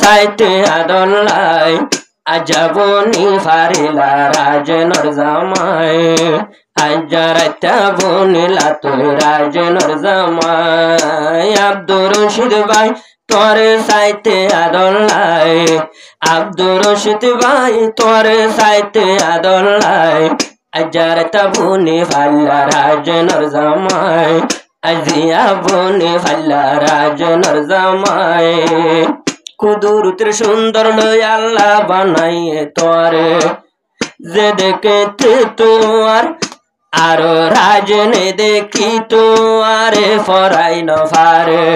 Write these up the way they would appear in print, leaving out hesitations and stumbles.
সাইতে আদল্লাই আজাবনি ফারিলা রাজনর জামাই আজারাইতা বনিলা তুই রাজনর জামাই আব্দুর রশিদ ভাই তোরে সাইতে আদল্লাই আব্দুর রশিদ ভাই তোরে সাইতে আদল্লাই আজারাইতা বনি ফাল্লা রাজনর জামাই আজিয়া বনি ফাল্লা রাজনর জামাই কুদরতের সুন্দর লই আল্লাহ বানাইয়ে তোরে যে দেখতে তোমার আরো রাজনে দেখি তোমারে ফরাই নফারে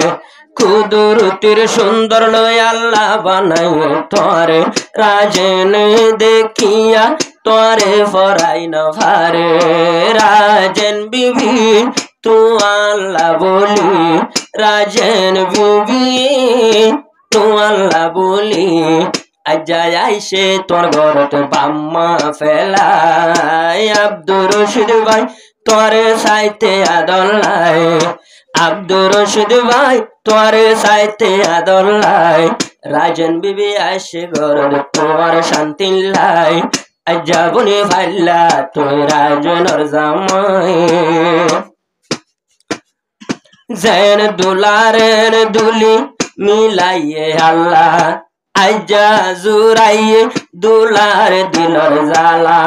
কুদরতের সুন্দর লই আল্লাহ বানাইয়ে তোরে রাজনে দেখিয়া তোরে ফরাই নফারে রাজন বিবি তু আল্লাহ বলি রাজন বিবি তু আল্লাহ বলি আজাই আইসে তোর ঘরত বাম্মা ফেলাই আব্দুর রশিদ ভাই তোরে সাইতে আদল্লাই আব্দুর রশিদ ভাই তোরে সাইতে আদল্লাই রাজন বিবি আইসে ঘরত তোর শান্তি লাই আজা বনি ফাল্লা তুই রাজনর জামাই জেন দুলারের দুলি মিলাইয়ে আল্লাহ আজা জুরাইয়ে দুলার দিলর জালা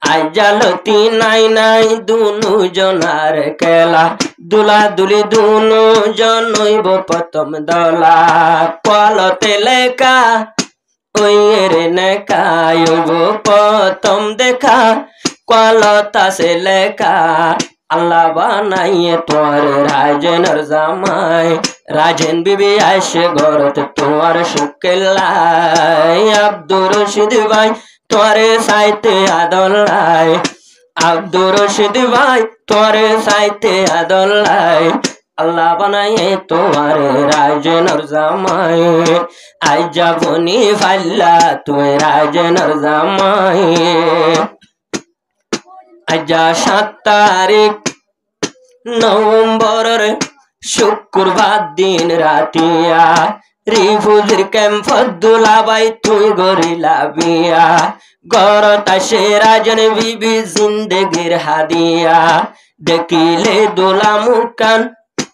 আজা লতি নাই নাই দুনু জনার কেলা দুলা দুলি দুনু জনইব প্রথম দলা কলতে লেখা ওই রে নেকা প্রথম দেখা কলতা সে লেখা আল্লাহ বানাইয়ে তোর রাজনর জামাই রাজন বিবি আইসে ঘরত তোর শুকেলাই আব্দুর রশিদ ভাই তোরে সাইতে আদল্লাই আব্দুর রশিদ ভাই তোরে সাইতে আদল্লাই আল্লাহ বানাইয়ে তোর রাজনর জামাই আইজা বনি ফাল্লা তুই রাজনর জামাই আজা 7 তারিখ নভেম্বরের শুক্রবার দিন রাতিয়া রিফুজির ক্যাম্প দুলাবাই তুই গরিলা বিয়া গরত আসে রাজন বিবি জিন্দেগির হাদিয়া দেখিলে দুলা মুকান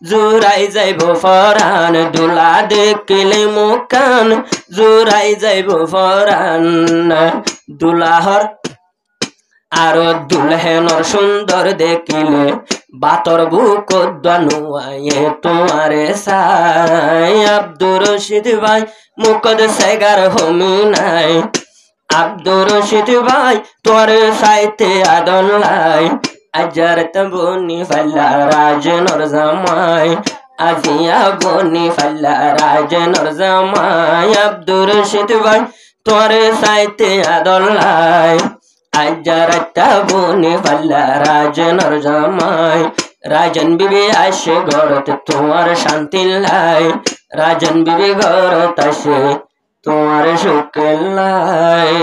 জুরাই যাইব ফরান দুলা দেখিলে মুকান জুরাই যাইব ফরান দুলাহর আরো দুলহেনর সুন্দর দেখিলে বাতর বুক দনুয়ায়ে তোমারে সাই আব্দুর রশিদ ভাই মুকদ সেগার হমি নাই আব্দুর রশিদ ভাই তোর সাইতে আদল্লাই আজার তবনি ফাল্লা রাজনর জামাই আজিয়া বনি ফাল্লা রাজনর জামাই আব্দুর রশিদ ভাই তোর সাইতে আদল্লাই আজারাইতা বনি ফাল্লা রাজনর জামাই রাজন বিবি আসে ঘরত তোমার শান্তি লাই রাজন বিবি ঘরত আসে তোমার সুখ লাই।